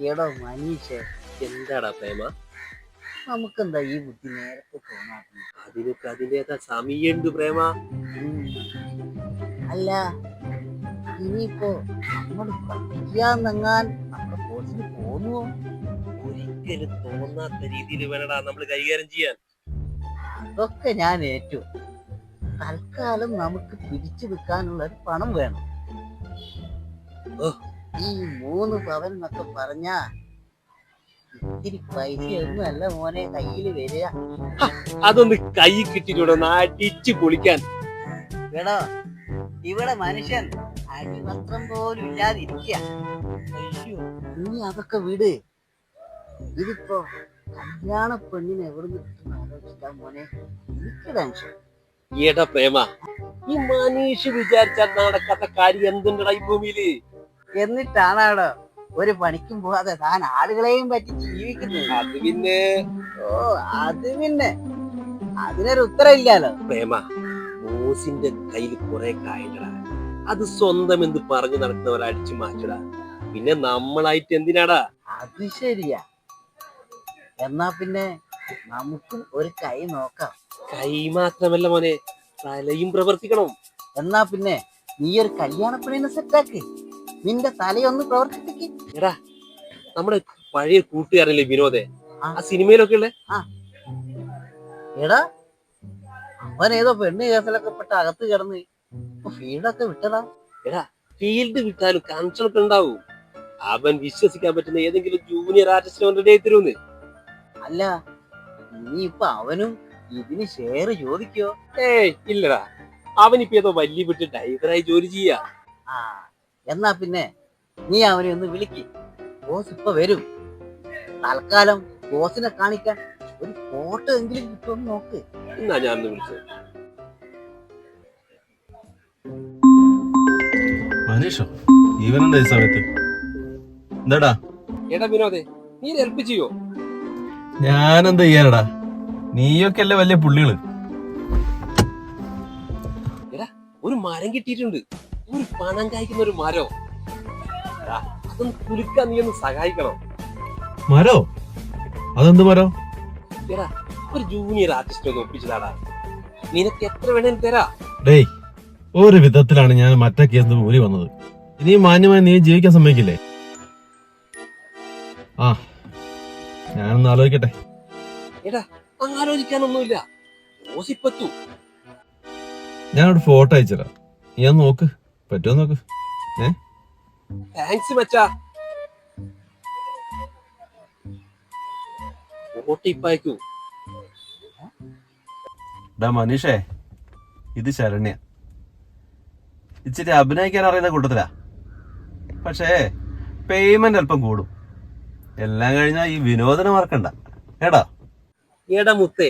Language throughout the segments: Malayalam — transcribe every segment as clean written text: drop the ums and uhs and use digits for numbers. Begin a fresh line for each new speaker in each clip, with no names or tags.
എടോ മനീഷേ,
എന്താടാ പ്രേമ?
നമുക്കെന്താ ഈ ബുദ്ധി നേരത്തെ തോന്നാത്തത്?
അതിനൊക്കെ അതിൻ്റെതാ സമയമുണ്ട് പ്രേമ.
അല്ല, ഇനിയിപ്പോ നമ്മൾ പഠിക്കാന്നെങ്ങാൻ നമ്മുടെ കോഴ്സിന് പോന്നുവോ?
ഒരിക്കലും തോന്നാത്ത രീതിയിൽ വേണടാ നമ്മൾ കൈകാര്യം ചെയ്യാൻ.
അതൊക്കെ ഞാൻ ഏറ്റു. തൽക്കാലം നമുക്ക് പിടിച്ചു നിൽക്കാനുള്ള ഒരു പണം വേണം. ഈ 3 പവൻ എന്നൊക്കെ പറഞ്ഞാ ഇത്തിരി പൈസയൊന്നും അല്ല മോനെ കയ്യിൽ വരിക.
അതൊന്ന് കൈ കിട്ടിയിട്ടോ അടിച്ചു പൊളിക്കാൻ.
എടോ, ഇവിടെ മനുഷ്യൻ അടിവസ്ത്രം പോലും ഇല്ലാതിരിക്കുക. നീ അതൊക്കെ വിട്. ഇതിപ്പോ കല്യാണ പെണ്ണിനെ എവിടുന്ന് കിട്ടുന്ന ആലോചിച്ചാ മോനെ എനിക്ക് ടെൻഷൻ.
ഏടാ പ്രേമ, ഈ മനീഷ് വിചാരിച്ചാൽ നടക്കാത്ത കാര്യം എന്തുണ്ടടാ ഈ ഭൂമിയില്?
എന്നിട്ടാണോ ഒരു പണിക്കും പോവാതെ താൻ ആളുകളെയും പറ്റി ജീവിക്കുന്നത്?
അത് പിന്നെ
അതിനൊരു ഉത്തരം ഇല്ലാലോ.
പ്രേമ, ബോസിന്റെ കയ്യിൽ കുറെ കായണ്ടടാ. അത് സ്വന്തം എന്ത് പറഞ്ഞു നടക്കുന്നവരെ അടിച്ചു മാറ്റടാ. പിന്നെ നമ്മളായിട്ട് എന്തിനാടാ?
അത് ശരിയാ. എന്നാ പിന്നെ നമുക്കും ഒരു കൈ നോക്കാം.
കൈ മാത്രമല്ല മോനെ, തലയും പ്രവർത്തിക്കണം.
എന്നാ പിന്നെ നീ ഒരു കല്യാണ പെണ്ണിനെ സെറ്റാക്ക്. നിന്റെ തലയൊന്ന് പ്രവർത്തിപ്പിക്ക്.
എടാ, നമ്മുടെ പഴയ കൂട്ടുകാരല്ലേ വിനോദേ, ആ സിനിമയിലൊക്കെ ഉള്ളേ.
എടാ, അവൻ ഏതോ പെണ്ണ് കേസിലൊക്കെ പെട്ട അകത്ത് കിടന്ന് ഫീൽഡൊക്കെ വിട്ടതാ.
എടാ, ഫീൽഡ് വിട്ടാലും കൺസൺ ഒക്കെ ഉണ്ടാവും. അവൻ വിശ്വസിക്കാൻ പറ്റുന്ന ഏതെങ്കിലും ജൂനിയർ ആർട്ടിസ്റ്റ് റെഡി ആയി തരുമെന്ന്.
അല്ല, ഇനിയിപ്പൊ അവനും ഇതിന് ഷെയർ ചോദിക്കോ?
ഇല്ലടാ, അവനിപ്പോ ഏതോ വലിയ വിട്ട് ഡ്രൈവറായി ജോലി ചെയ്യാ.
എന്നാ പിന്നെ നീ അവനെ ഒന്ന് വിളിക്ക്. ബോസ് ഇപ്പൊ വരും. തൽക്കാലം ബോസിനെ കാണിക്കാൻ ഒരു ഫോട്ടോ എങ്കിലും കിട്ടുമെന്ന് നോക്ക്.
എന്നാ ഞാൻ വിളിച്ചത്.
മനീഷോ, ഇവനെന്താ ഈ സമയത്ത്? എന്താടാ?
എടാ വിനോദേ, നീ ഹെൽപ്പ് ചെയ്യോ?
ഞാനെന്താ ചെയ്യാനടാ? നീയൊക്കെ അല്ലേ വലിയ പുള്ളികള്.
എടാ, ഒരു മരം കിട്ടിയിട്ടുണ്ട്. ഒരു പണം കായ്ക്കുന്ന ഒരു മരോ. അതൊന്ന് കുലുക്കാൻ നീ ഒന്ന് സഹായിക്കണം.
മരോ? അതെന്ത് മരോ?
എടാ, ഒരു ജൂനിയർ ആർട്ടിസ്റ്റ് ഒന്ന് ഒപ്പിച്ചതാടാ. നിനക്ക് എത്ര വേണേലും തരാ.
ഡേയ്, ഒരു വിധത്തിലാണ് ഞാൻ മറ്റേ കേസ് ഊരി വന്നത്. ഇനി മാന്യമായി നീ ജീവിക്കാൻ സമ്മതിക്കില്ലേ? ഞാനൊന്ന് ആലോചിക്കട്ടെ.
എടാ, ആലോചിക്കാനൊന്നുമില്ല. ഓസിപ്പത്തു.
ഞാനൊരു ഫോട്ടോ അയച്ചുതരാം, നീ ഒന്ന് നോക്ക്, പറ്റുമോ നോക്ക്.
താങ്ക്സ് മച്ചാ. ഫോട്ടോ ഇപ്പൊ അയക്കൂ.
മനീഷേ, ഇത് ശരണ്യ. ഇച്ചിരി അഭിനയിക്കാൻ അറിയുന്ന കൂട്ടത്തിലാ. പക്ഷേ പേയ്മെന്റ് അല്പം കൂടും. എല്ലാം കഴിഞ്ഞാൽ ഈ വിനോദനം മറക്കണ്ട കേടാ.
എടാ മുത്തേ,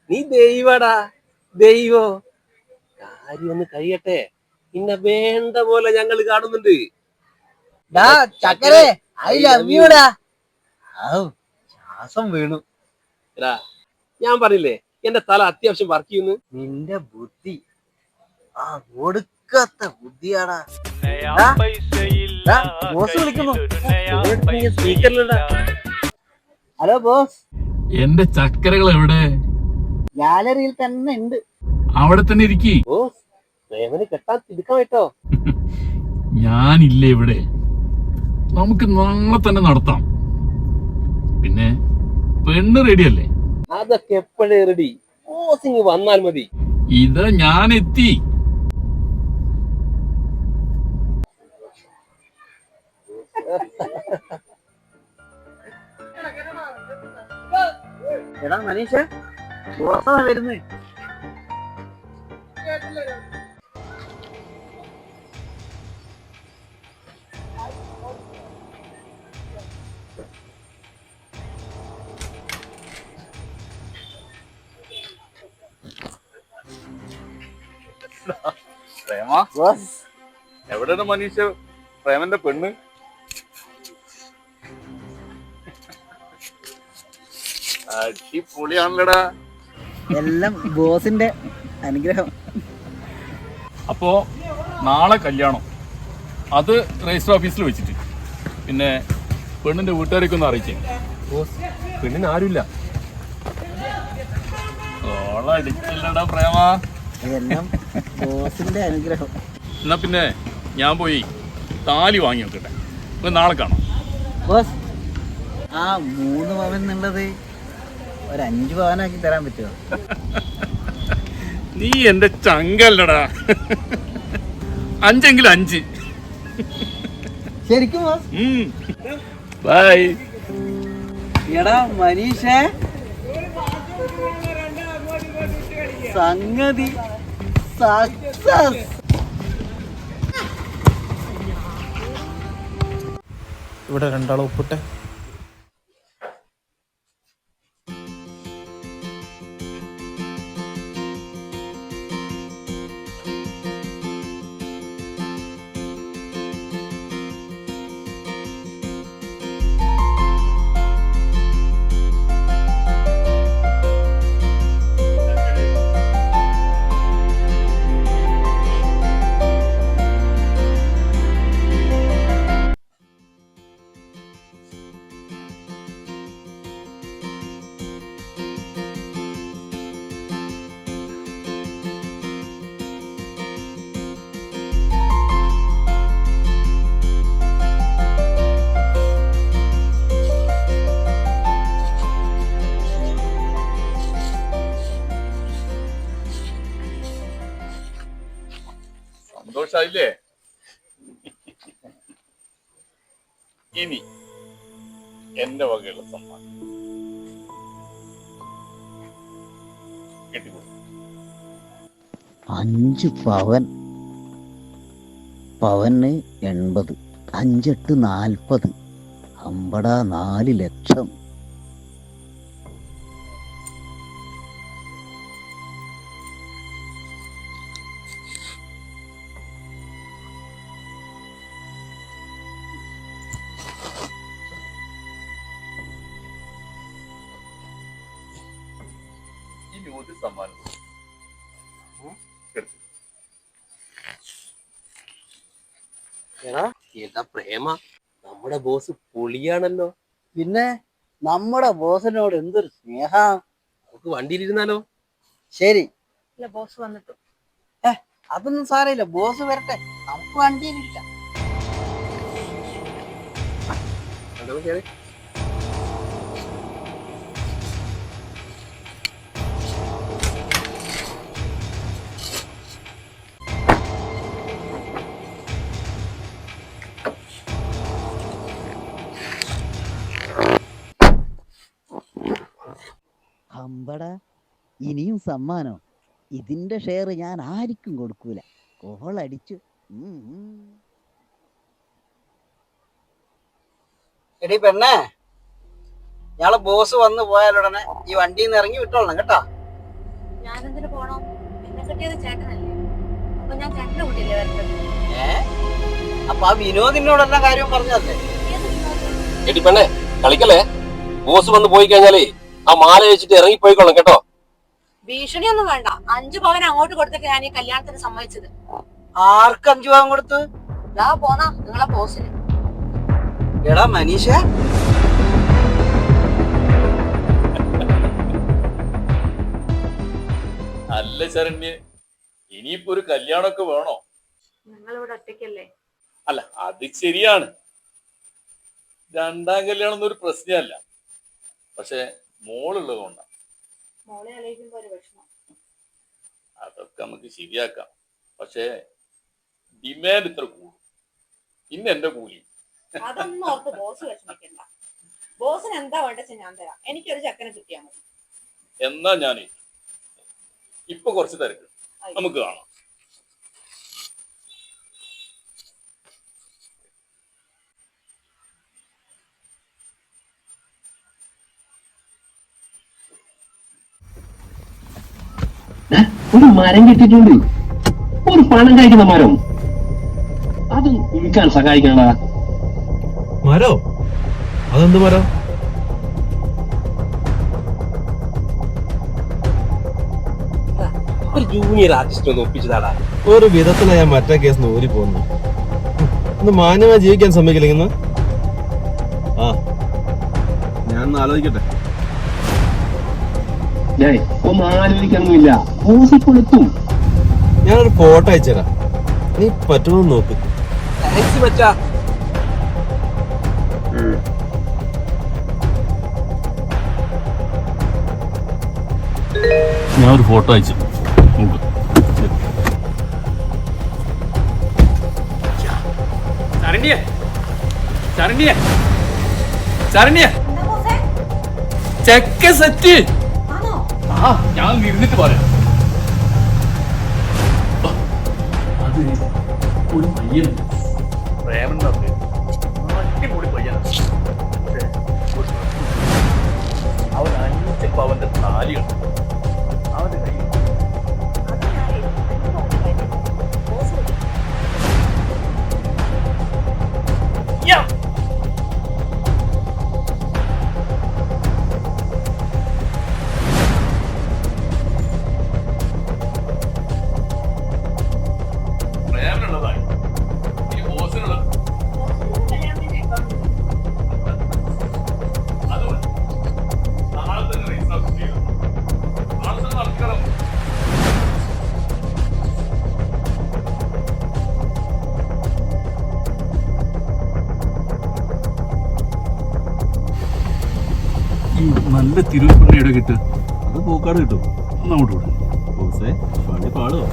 നീ ദൈവടാ, ദൈവോ. കാര്യം ഒന്ന് കഴിയട്ടെ, പിന്നെ വേണ്ട പോലെ ഞങ്ങൾ കാണുന്നുണ്ട്.
ശ്വാസം വീണു.
എടാ, ഞാൻ പറഞ്ഞില്ലേ എന്റെ തല അത്യാവശ്യം വർക്ക് ചെയ്യുന്നു.
നിന്റെ ബുദ്ധി ഒടുക്കത്ത ബുദ്ധിയാടാ. ബോസ് വിളിക്കുന്നു. Hello boss.
എന്റെ ചക്കരകൾ എവിടെ?
ഗാലറിയിൽ തന്നെ ഉണ്ട്.
അവിടെ തന്നെ ഇരിക്കി.
ബോസ്, പ്രേമന് കെട്ടാൻ തിടുക്കാൻ കേട്ടോ.
ഞാനില്ലേ ഇവിടെ. നമുക്ക് നാളെ തന്നെ നടത്താം. പിന്നെ പെണ്ണ് റെഡിയല്ലേ?
അതൊക്കെ എപ്പോഴേ റെഡി. ബോസിങ് വന്നാൽ മതി.
ഇത് ഞാൻ എത്തി.
എടാ മനീഷ, വരുന്നേ.
പ്രേമ, എവിടെയാണ് മനീഷ പ്രേമന്റെ പെണ്ണ്? അടിപൊളിയാണല്ലോടാ.
എല്ലാം ബോസിന്റെ അനുഗ്രഹം.
അപ്പോ നാളെ കല്യാണം, അത് രജിസ്റ്റർ ഓഫീസിൽ വെച്ചിട്ട്. പിന്നെ പെണ്ണിന്റെ വീട്ടുകാരൊക്കെ ഒന്ന് അറിയിച്ചേ.
ബോസ് പെണ്ണിന് ആരുമില്ല.
ഓളടിച്ചില്ലടാ പ്രേമ.
എല്ലാം ബോസിന്റെ അനുഗ്രഹം.
എന്നാ പിന്നെ ഞാൻ പോയി താലി വാങ്ങി നോക്കട്ടെ. നാളെ കാണാം.
ബോസ്, ആ 3 പവൻ എന്നുള്ളത് ഒരു 5 പവനാക്കി തരാൻ പറ്റുമോ?
നീ എന്റെ ചങ്കല്ലടാ. 5 5.
ശരിക്കും ബോസ്?
ബൈ.
എടാ മനീഷേ, സംഗതി സക്സസ്.
ഇവിടെ രണ്ടാളും ഒപ്പിട്ടെ.
സന്തോഷായില്ലേ? ഇനി എന്റെ വകയുള്ള സമ്മാനം കിട്ടിക്കൊടുക്കും.
5 പവൻ. പവന് 80, 5 8 40. അമ്പടാ 4 ലക്ഷം.
ഇനി ഒരു സമ്മാനം എടുത്തു.
ഏതാ പ്രേമ, നമ്മുടെ ബോസ് പൊളിയാണല്ലോ.
പിന്നെ നമ്മുടെ ബോസിനോട് എന്തൊരു സ്നേഹ.
നമുക്ക് വണ്ടിയിലിരുന്നാലോ?
ശരി,
ബോസ് വന്നിട്ടു.
അതൊന്നും സാരമില്ല, ബോസ് വരട്ടെ, നമുക്ക് വണ്ടിയിലില്ല. അമ്പട, ഇനിയും സമ്മാനം. ഇതിന്റെ ഷെയർ ഞാൻ ആർക്കും കൊടുക്കൂല. കോളടിച്ചു. എടി പെണ്ണേ, ഞാളെ ബോസ് വന്ന് പോയാലുടനെ ഈ വണ്ടിയിൽ നിന്ന് ഇറങ്ങി വിട്ടോളണം കേട്ടാ.
ഞാനെന്തിനു പോണോ? എന്നെ കിട്ടിയത് ചേട്ടനല്ലേ, അപ്പൊ ഞാൻ ചേട്ടന്റെ കുട്ടിയല്ലേ വരേണ്ടത്.
അപ്പൊ ആ വിനോദിനോടെല്ലാം കാര്യം പറഞ്ഞതല്ലേ?
എടി പെണ്ണെ കളിക്കല്ലേ. ബോസ് വന്ന് പോയി കഴിഞ്ഞാലേ ആ മാല വെച്ചിട്ട് ഇറങ്ങി പോയിക്കോളാം കേട്ടോ.
ഭീഷണിയൊന്നും വേണ്ട. 5 പവൻ അങ്ങോട്ട് കൊടുത്തിട്ട് ഞാൻ ഈ കല്യാണത്തിന് സമ്മതിച്ചത്.
ആർക്ക് 5 പവൻ കൊടുത്തു?
ഇതാ പോന്നാ നിങ്ങളെ ബോസിന്.
എടാ മനീഷ,
അല്ല ശരണ്യ, ഇനിയിപ്പോ ഒരു കല്യാണമൊക്കെ വേണോ?
നിങ്ങളിവിടെ ഒറ്റയ്ക്കല്ലേ?
അല്ല, അത് ശരിയാണ്. 2ാം കല്യാണം ഒന്നും ഒരു പ്രശ്നമല്ല. പക്ഷെ മോളുള്ളത് കൊണ്ടാ.
മോളെ ആലോചിക്കുമ്പോ ഒരു വിഷമം.
അതൊക്കെ നമുക്ക് ശരിയാക്കാം. പക്ഷെ ഡിമാൻഡ് ഇത്ര കൂടും. പിന്നെ എന്റെ കൂലി.
അതൊന്നും ഓർത്ത് ബോസ് വിഷമിക്കണ്ട. ബോസിന് എന്താ വേണ്ടച്ച ഞാൻ തരാം. എനിക്കൊരു ചക്കനെ കിട്ടിയാൽ മതി.
എന്നാ ഞാൻ ഇപ്പൊ കുറച്ച് തിരക്ക്, നമുക്ക് കാണാം.
ഒരു മരം കെട്ടിട്ടുണ്ട്, ഒരു പണം കഴിക്കുന്ന മരം. അത് വിൽക്കാൻ സഹായിക്കണ
മരോ? അതെന്ത് മരം?
ഒരു ജൂനിയർ ആർട്ടിസ്റ്റ് ഒന്ന് ഒപ്പിച്ചതാടാ.
ഒരു വിധത്തിലാ ഞാൻ മറ്റേ കേസിന് ഊരി പോകുന്നു. ഒന്ന് മാന്യമായി ജീവിക്കാൻ സമ്മതിക്കില്ലെന്ന്. ആ ഞാൻ ആലോചിക്കട്ടെ.
ഒന്നും ആലോചിക്കൊന്നുമില്ല, ബോസ് ഇപ്പോൾ എത്തും.
ഞാനൊരു ഫോട്ടോ അയച്ചുതരാം, നീ പറ്റുമോ നോക്ക്.
താങ്ക്സ് മച്ചാ.
ഞാൻ ഒരു ഫോട്ടോ അയച്ചു നോക്ക്. ശരണ്യ ശരണ്യ ശരണ്യ
എന്താ ബോസേ?
ചെക്ക സെറ്റ്.
ആണോ?
ആ ഞാൻ ഇരുന്നിട്ട് പറയാം. അത് ഒരു പയ്യൻ പ്രേമൻ നടത്തി അടിപൊളി പയ്യനാണ്. പക്ഷേ ഒരു പ്രശ്നം. അവൻ 5 പവന്റെ താലിയാണ് അവന്റെ കയ്യിൽ.
അത് ഞാനേ എനിക്ക് ഒരു കാര്യം. ബോസ് വിളിക്കും.
യാ. പ്രേമനുള്ളതായി ഇനി ബോസിനുള്ളത്
ബോസിനോട് കല്യാണത്തിന്
അതുകൊണ്ട് നാളെ തന്നെ രജിസ്റ്റർ ചെയ്തു. നാളെ തന്നെ നടക്കണം. ഈ നല്ല തിരുവപ്പണ്ണയുടെ കിട്ടുക
അത് പൂക്കാട് കിട്ടും.
അങ്ങോട്ട് വിടും.
ബോസേ പണി പാടുവോ?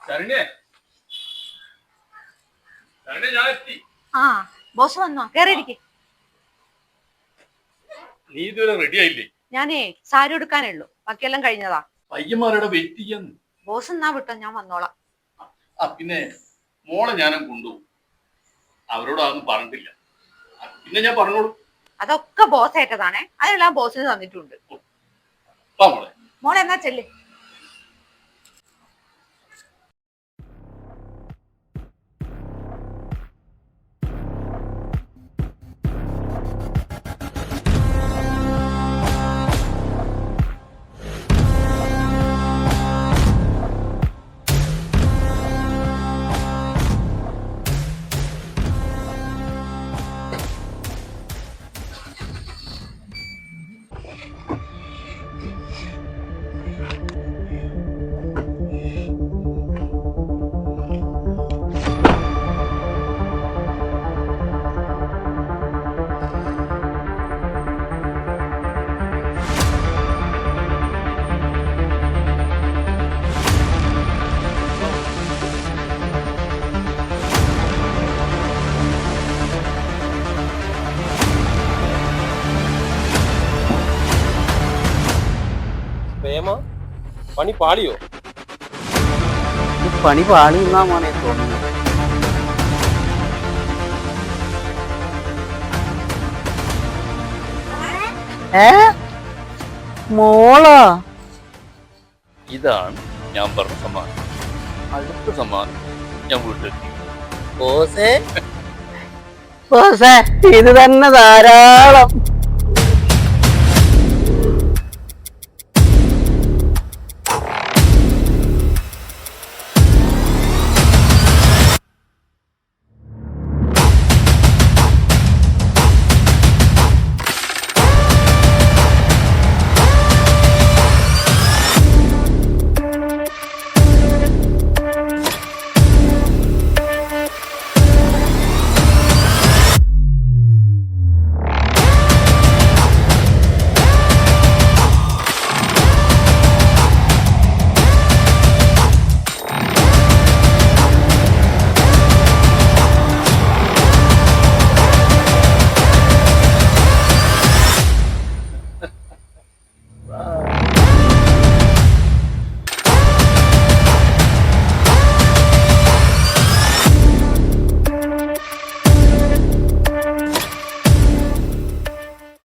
ശരണ്യ ശരണ്യ ഞാൻ എത്തി.
ആ ബോസ് വന്നോ? കേറിയിരിക്കെ.
നീ ഇതുവരെ റെഡി ആയില്ലേ?
ഞാനേ സാരി എടുക്കാനേ ഉള്ളൂ, ബാക്കിയെല്ലാം കഴിഞ്ഞതാ.
പയ്യന്മാരുടെ വെയിറ്റ് ചെയ്യാന്ന്.
ബോസ് എന്നാ വിട്ടോ, ഞാൻ വന്നോളാം.
ആ പിന്നെ മോളെ ഞാനും കൊണ്ടുപോകും. അവരോട് അതൊന്നും പറഞ്ഞിട്ടില്ല. പിന്നെ ഞാൻ പറഞ്ഞോളൂ.
അതൊക്കെ ബോസ് ഏറ്റതാണേ, അതെല്ലാം ബോസിന് തന്നിട്ടുണ്ട്.
വാ മോളെ.
മോളെ എന്നാ ചെല്ലേ.
പ്രേമ പണി പാളിയോ?
പണി പാളി എന്നാ മോനെ തോന്നുന്നത്. മോളോ?
ഇതാണ് ഞാൻ പറഞ്ഞ സമ്മാനം. അടുത്ത സമ്മാനം ഞാൻ വീട്ടിലെത്തി.
ബോസേ ബോസേ ഇത് തന്നെ ധാരാളം.